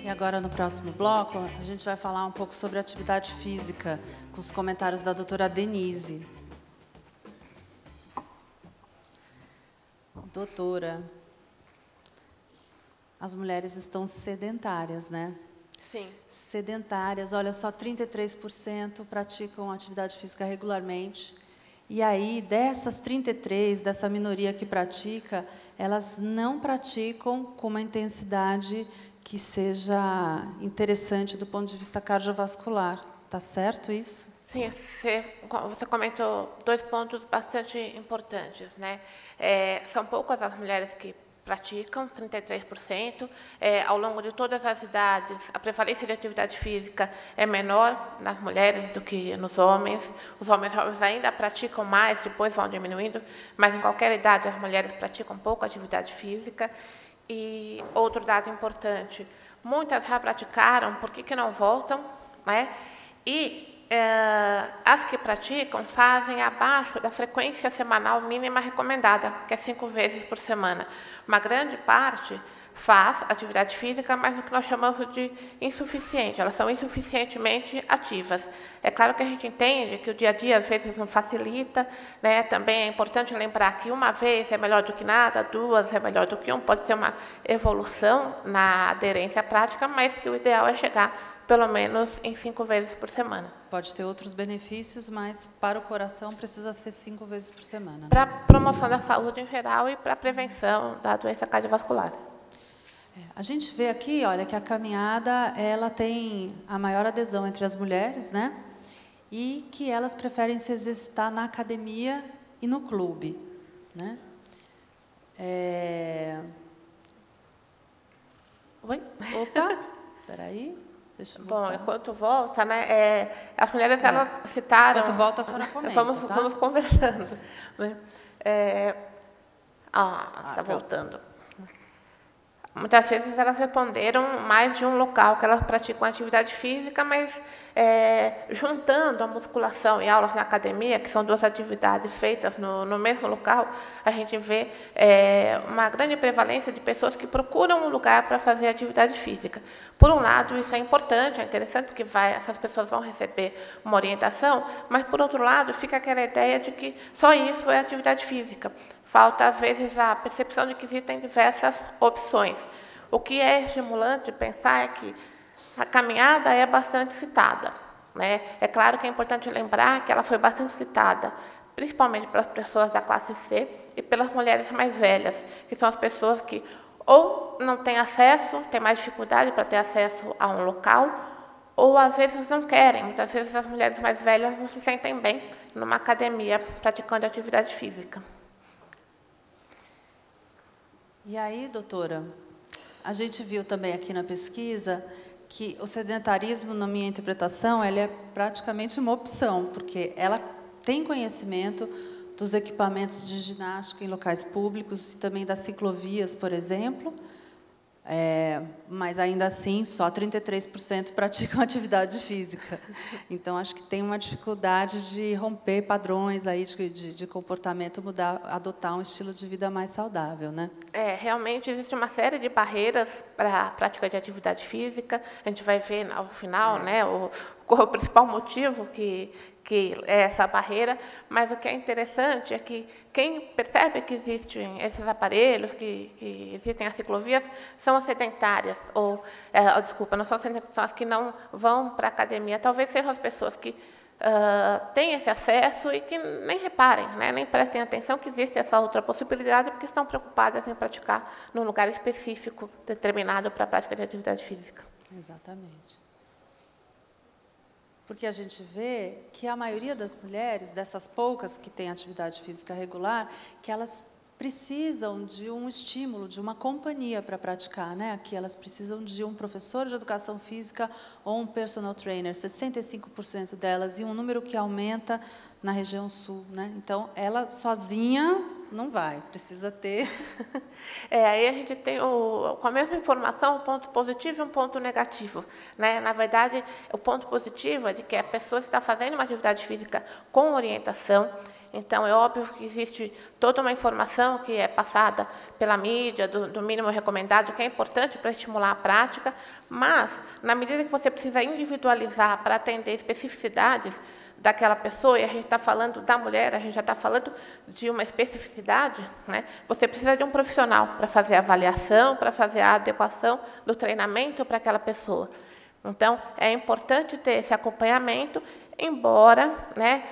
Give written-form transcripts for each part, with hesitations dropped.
E agora, no próximo bloco, a gente vai falar um pouco sobre atividade física, com os comentários da doutora Denise. Doutora, as mulheres estão sedentárias, né? Sim. Sedentárias, olha só, 33% praticam atividade física regularmente. E aí, dessas 33, dessa minoria que pratica, elas não praticam com uma intensidade que seja interessante do ponto de vista cardiovascular. Está certo isso? Sim, você comentou dois pontos bastante importantes, né? São poucas as mulheres que praticam, 33%. Ao longo de todas as idades, a prevalência de atividade física é menor nas mulheres do que nos homens. Os homens jovens ainda praticam mais, depois vão diminuindo, mas em qualquer idade as mulheres praticam pouco atividade física. E outro dado importante, muitas já praticaram, por que não voltam, né? E as que praticam fazem abaixo da frequência semanal mínima recomendada, que é 5 vezes por semana. Uma grande parte faz atividade física, mas o que nós chamamos de insuficiente, elas são insuficientemente ativas. É claro que a gente entende que o dia a dia às vezes não facilita, né? Também é importante lembrar que uma vez é melhor do que nada, duas é melhor do que um, pode ser uma evolução na aderência à prática, mas que o ideal é chegar pelo menos em 5 vezes por semana. Pode ter outros benefícios, mas para o coração precisa ser 5 vezes por semana. Né? Para a promoção da saúde em geral e para a prevenção da doença cardiovascular. A gente vê aqui, olha, que a caminhada ela tem a maior adesão entre as mulheres, né? E que elas preferem se exercitar na academia e no clube, né? Oi? Opa, espera aí, deixa eu voltar. Bom, enquanto volta, né? As mulheres elas citaram. Enquanto volta, a senhora comenta, tá? Vamos conversando. Né? Está voltando. Muitas vezes elas responderam mais de um local que elas praticam atividade física, mas juntando a musculação e aulas na academia, que são duas atividades feitas no mesmo local, a gente vê uma grande prevalência de pessoas que procuram um lugar para fazer atividade física. Por um lado, isso é importante, é interessante, porque essas pessoas vão receber uma orientação, mas, por outro lado, fica aquela ideia de que só isso é atividade física. Falta, às vezes, a percepção de que existem diversas opções. O que é estimulante pensar é que a caminhada é bastante citada, né? É claro que é importante lembrar que ela foi bastante citada, principalmente pelas pessoas da classe C e pelas mulheres mais velhas, que são as pessoas que ou não têm acesso, têm mais dificuldade para ter acesso a um local, ou, às vezes, não querem. Muitas vezes, as mulheres mais velhas não se sentem bem numa academia praticando atividade física. E aí, doutora, a gente viu também aqui na pesquisa que o sedentarismo, na minha interpretação, ele é praticamente uma opção, porque ela tem conhecimento dos equipamentos de ginástica em locais públicos e também das ciclovias, por exemplo, mas ainda assim só 33% praticam atividade física. Então acho que tem uma dificuldade de romper padrões aí de comportamento, adotar um estilo de vida mais saudável, né? Realmente existe uma série de barreiras para a prática de atividade física. A gente vai ver ao final, né, o principal motivo que é essa barreira, mas o que é interessante é que quem percebe que existem esses aparelhos, que existem as ciclovias, são as sedentárias, não são as que não vão para a academia. Talvez sejam as pessoas que têm esse acesso e que nem reparem, né, nem prestem atenção que existe essa outra possibilidade, porque estão preocupadas em praticar num lugar específico, determinado para a prática de atividade física. Exatamente. Porque a gente vê que a maioria das mulheres, dessas poucas que têm atividade física regular, que elas precisam de um estímulo, de uma companhia para praticar, né? Aqui elas precisam de um professor de educação física ou um personal trainer, 65% delas, e um número que aumenta na região sul, né? Então, ela sozinha não vai, precisa ter... Aí a gente tem, com a mesma informação, um ponto positivo e um ponto negativo, né? Na verdade, o ponto positivo é de que a pessoa está fazendo uma atividade física com orientação, Então, é óbvio que existe toda uma informação que é passada pela mídia, do mínimo recomendado, que é importante para estimular a prática, mas, na medida que você precisa individualizar para atender especificidades daquela pessoa, e a gente está falando da mulher, a gente já está falando de uma especificidade, né? Você precisa de um profissional para fazer a avaliação, para fazer a adequação do treinamento para aquela pessoa. Então, é importante ter esse acompanhamento, embora, né,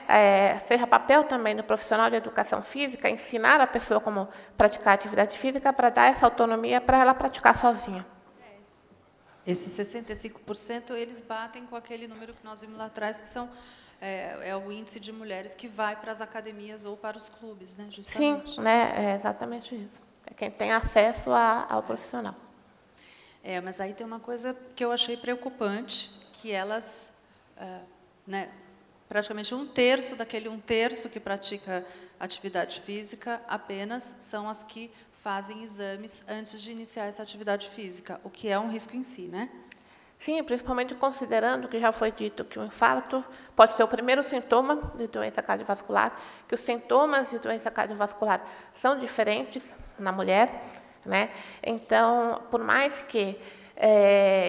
seja papel também do profissional de educação física ensinar a pessoa como praticar atividade física para dar essa autonomia para ela praticar sozinha. Esses 65%, eles batem com aquele número que nós vimos lá atrás, que são é o índice de mulheres que vai para as academias ou para os clubes, né, justamente. Sim, né, é exatamente isso. É quem tem acesso ao profissional. Mas aí tem uma coisa que eu achei preocupante, que elas, né, praticamente um terço que pratica atividade física, apenas são as que fazem exames antes de iniciar essa atividade física, o que é um risco em si, né? Sim, principalmente considerando que já foi dito que o infarto pode ser o primeiro sintoma de doença cardiovascular, que os sintomas de doença cardiovascular são diferentes na mulher, né? Então, por mais que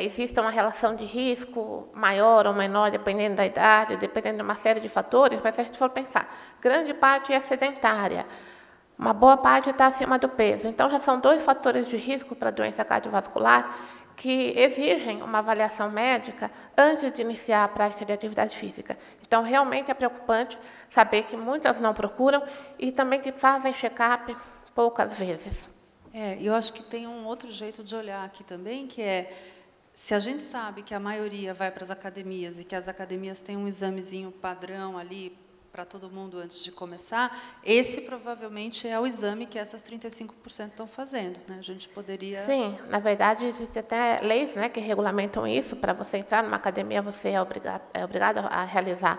exista uma relação de risco maior ou menor, dependendo da idade, dependendo de uma série de fatores, mas se a gente for pensar, grande parte é sedentária, uma boa parte está acima do peso. Então, já são 2 fatores de risco para a doença cardiovascular que exigem uma avaliação médica antes de iniciar a prática de atividade física. Então, realmente é preocupante saber que muitas não procuram e também que fazem check-up poucas vezes. Eu acho que tem um outro jeito de olhar aqui também, que é, se a gente sabe que a maioria vai para as academias e que as academias têm um examezinho padrão ali para todo mundo antes de começar, esse provavelmente é o exame que essas 35% estão fazendo, né? A gente poderia... Sim, na verdade, existem até leis, né, que regulamentam isso. Para você entrar numa academia, você é obrigado a realizar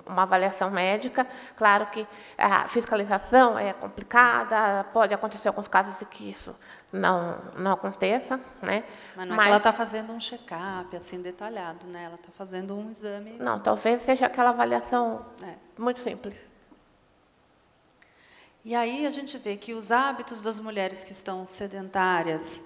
uma avaliação médica. Claro que a fiscalização é complicada, pode acontecer alguns casos de que isso não aconteça, né? Mas não é que ela está fazendo um check-up assim detalhado, né? Ela está fazendo um exame... Não, talvez seja aquela avaliação muito simples. E aí a gente vê que os hábitos das mulheres que estão sedentárias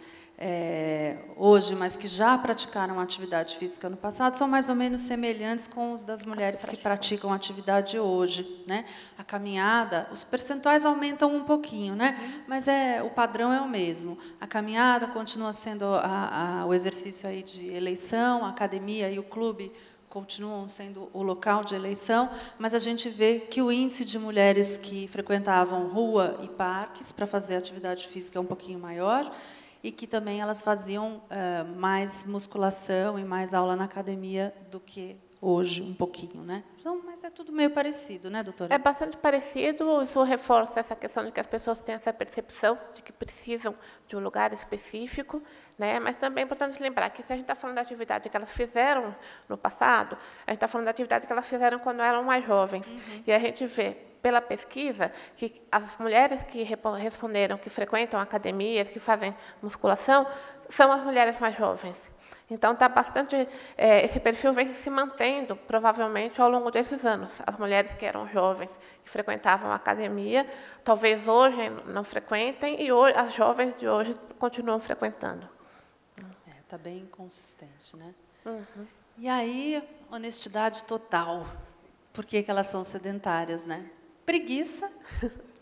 hoje, mas que já praticaram atividade física no passado, são mais ou menos semelhantes com os das mulheres que praticam atividade hoje, né? A caminhada, os percentuais aumentam um pouquinho, né? Mas o padrão é o mesmo. A caminhada continua sendo o exercício aí de eleição, a academia e o clube continuam sendo o local de eleição, mas a gente vê que o índice de mulheres que frequentavam rua e parques para fazer atividade física é um pouquinho maior, e que também elas faziam mais musculação e mais aula na academia do que hoje, um pouquinho, né? Então, mas é tudo meio parecido, né, doutora? É bastante parecido, isso reforça essa questão de que as pessoas têm essa percepção de que precisam de um lugar específico, né? Mas também é importante lembrar que se a gente está falando da atividade que elas fizeram no passado, a gente está falando da atividade que elas fizeram quando eram mais jovens. E a gente vê, pela pesquisa, que as mulheres que responderam que frequentam academias, que fazem musculação, são as mulheres mais jovens. Então, está bastante, esse perfil vem se mantendo, provavelmente, ao longo desses anos. As mulheres que eram jovens e frequentavam a academia, talvez hoje não frequentem, e hoje, as jovens de hoje continuam frequentando. Está bem consistente, né? E aí, honestidade total. Por que elas são sedentárias, né? Preguiça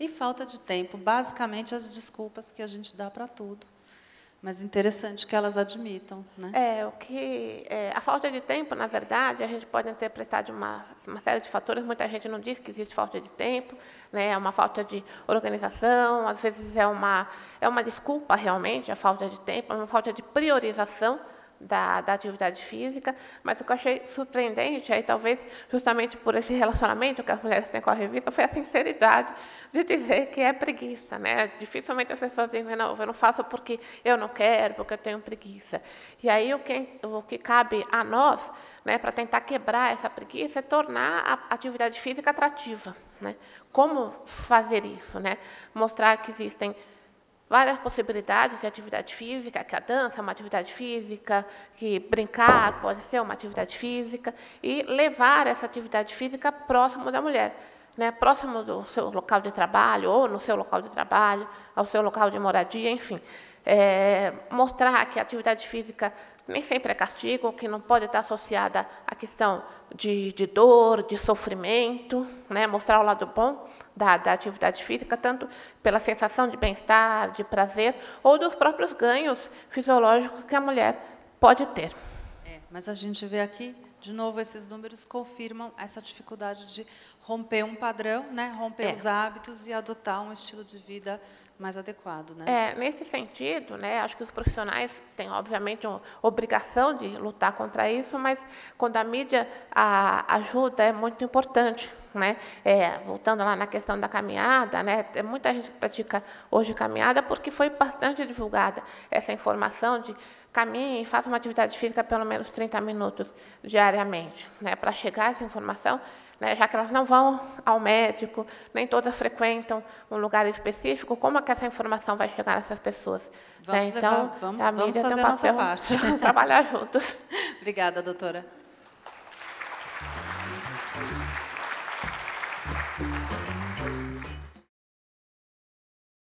e falta de tempo. Basicamente, as desculpas que a gente dá para tudo. Mas interessante que elas admitam, né? A falta de tempo, na verdade, a gente pode interpretar de uma série de fatores. Muita gente não diz que existe falta de tempo, né? É uma falta de organização, às vezes é uma desculpa realmente, a falta de tempo, é uma falta de priorização da atividade física, mas o que eu achei surpreendente, aí talvez justamente por esse relacionamento que as mulheres têm com a revista, foi a sinceridade de dizer que é preguiça, né? Dificilmente as pessoas dizem, não, eu não faço porque eu não quero, porque eu tenho preguiça. E aí o que cabe a nós, né, para tentar quebrar essa preguiça, é tornar a atividade física atrativa, né? Como fazer isso, né? Mostrar que existem várias possibilidades de atividade física, que a dança é uma atividade física, que brincar pode ser uma atividade física, e levar essa atividade física próximo da mulher. né, próximo do seu local de trabalho, ou no seu local de trabalho, ao seu local de moradia, enfim. Mostrar que a atividade física nem sempre é castigo, que não pode estar associada à questão de dor, de sofrimento, né, mostrar o lado bom da atividade física, tanto pela sensação de bem-estar, de prazer, ou dos próprios ganhos fisiológicos que a mulher pode ter. Mas a gente vê aqui, de novo, esses números confirmam essa dificuldade de romper um padrão, né? Romper os hábitos e adotar um estilo de vida mais adequado. Né? Nesse sentido, né, acho que os profissionais têm, obviamente, uma obrigação de lutar contra isso, mas quando a mídia ajuda, é muito importante. Né? Voltando lá na questão da caminhada, né? Tem muita gente que pratica hoje caminhada porque foi bastante divulgada essa informação de caminhe e faça uma atividade física pelo menos 30 minutos diariamente. Né? Para chegar a essa informação, né, já que elas não vão ao médico, nem todas frequentam um lugar específico, como é que essa informação vai chegar nessas pessoas? Vamos então, vamos a mídia fazer tem um a nossa papel parte. trabalhar juntos. Obrigada, doutora.